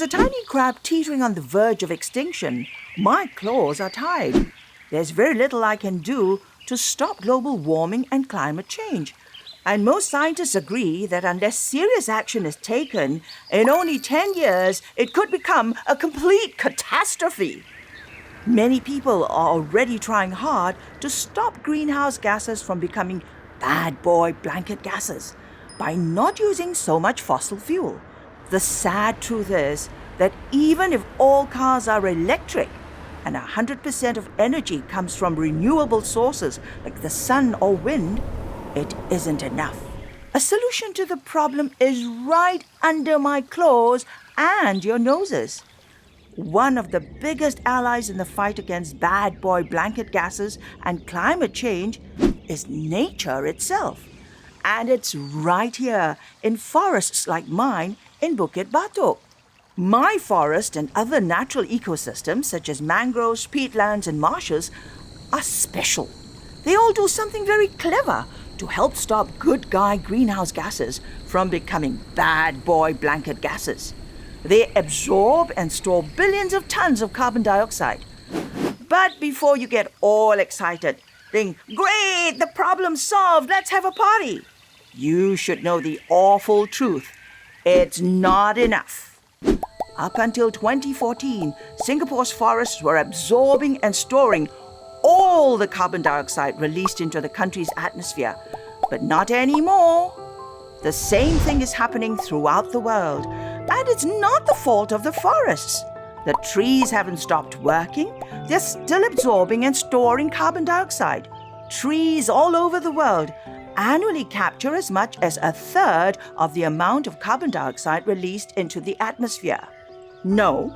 a tiny crab teetering on the verge of extinction, my claws are tied. There's very little I can do to stop global warming and climate change. And most scientists agree that unless serious action is taken, in only 10 years, it could become a complete catastrophe. Many people are already trying hard to stop greenhouse gases from becoming bad boy blanket gases by not using so much fossil fuel. The sad truth is that even if all cars are electric and 100% of energy comes from renewable sources like the sun or wind, it isn't enough. A solution to the problem is right under my claws and your noses. One of the biggest allies in the fight against bad boy blanket gases and climate change is nature itself. And it's right here in forests like mine in Bukit Batok. My forest and other natural ecosystems such as mangroves, peatlands and marshes are special. They all do something very clever to help stop good guy greenhouse gases from becoming bad boy blanket gases. They absorb and store billions of tons of carbon dioxide. But before you get all excited, think, great, the problem's solved, let's have a party. You should know the awful truth. It's not enough. Up until 2014, Singapore's forests were absorbing and storing all the carbon dioxide released into the country's atmosphere. But not anymore. The same thing is happening throughout the world. And it's not the fault of the forests. The trees haven't stopped working. They're still absorbing and storing carbon dioxide. Trees all over the world annually capture as much as a third of the amount of carbon dioxide released into the atmosphere. No,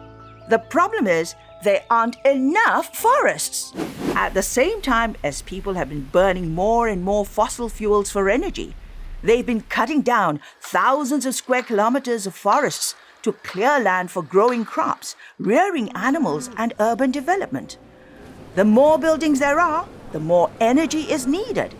the problem is there aren't enough forests. At the same time as people have been burning more and more fossil fuels for energy, they've been cutting down thousands of square kilometers of forests to clear land for growing crops, rearing animals, and urban development. The more buildings there are, the more energy is needed.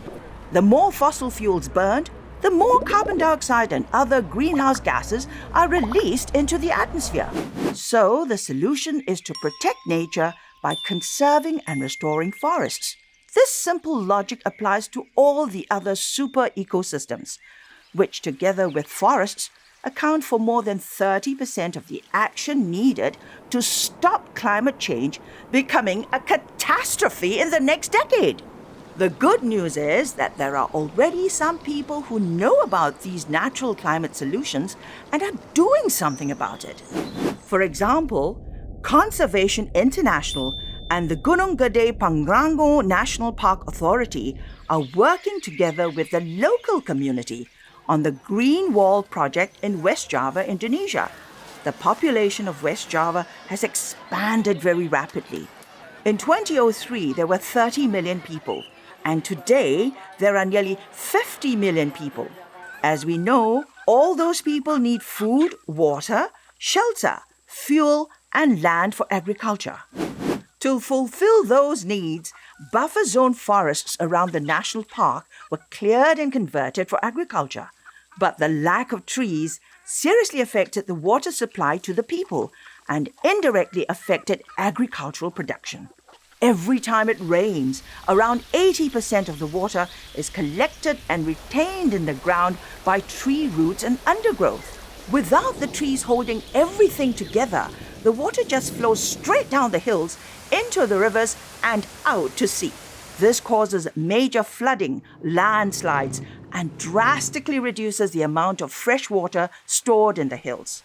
The more fossil fuels burned, the more carbon dioxide and other greenhouse gases are released into the atmosphere. So the solution is to protect nature by conserving and restoring forests. This simple logic applies to all the other super ecosystems, which together with forests account for more than 30% of the action needed to stop climate change becoming a catastrophe in the next decade. The good news is that there are already some people who know about these natural climate solutions and are doing something about it. For example, Conservation International and the Gunung Gede Pangrango National Park Authority are working together with the local community on the Green Wall project in West Java, Indonesia. The population of West Java has expanded very rapidly. In 2003, there were 30 million people, and today there are nearly 50 million people. As we know, all those people need food, water, shelter, fuel, and land for agriculture. To fulfill those needs, buffer zone forests around the national park were cleared and converted for agriculture. But the lack of trees seriously affected the water supply to the people and indirectly affected agricultural production. Every time it rains, around 80% of the water is collected and retained in the ground by tree roots and undergrowth. Without the trees holding everything together, the water just flows straight down the hills, into the rivers, and out to sea. This causes major flooding, landslides, and drastically reduces the amount of fresh water stored in the hills.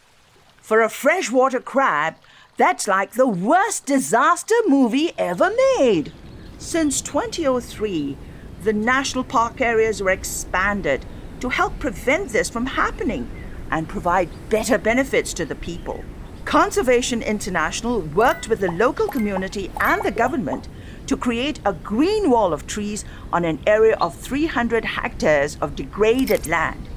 For a freshwater crab, that's like the worst disaster movie ever made. Since 2003, the national park areas were expanded to help prevent this from happening and provide better benefits to the people. Conservation International worked with the local community and the government to create a green wall of trees on an area of 300 hectares of degraded land.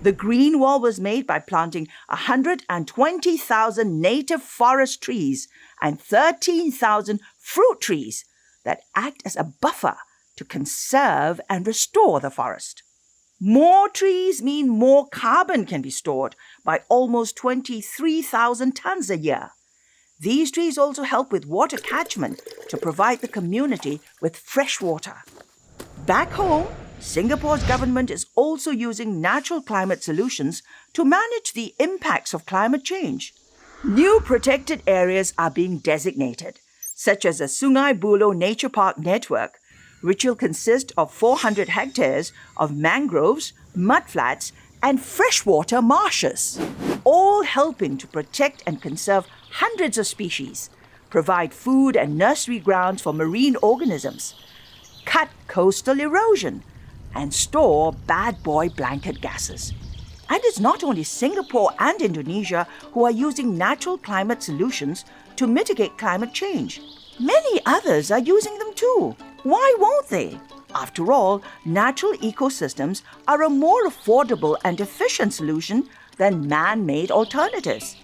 The green wall was made by planting 120,000 native forest trees and 13,000 fruit trees that act as a buffer to conserve and restore the forest. More trees mean more carbon can be stored by almost 23,000 tons a year. These trees also help with water catchment to provide the community with fresh water. Back home, Singapore's government is also using natural climate solutions to manage the impacts of climate change. New protected areas are being designated, such as the Sungai Buloh Nature Park Network, which will consist of 400 hectares of mangroves, mudflats, and freshwater marshes, all helping to protect and conserve hundreds of species, provide food and nursery grounds for marine organisms, cut coastal erosion, and store bad boy blanket gases. And it's not only Singapore and Indonesia who are using natural climate solutions to mitigate climate change. Many others are using them too. Why won't they? After all, natural ecosystems are a more affordable and efficient solution than man-made alternatives.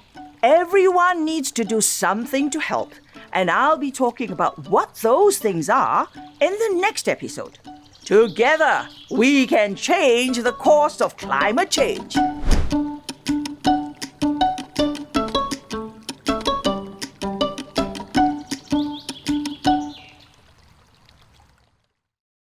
Everyone needs to do something to help, and I'll be talking about what those things are in the next episode. Together, we can change the course of climate change.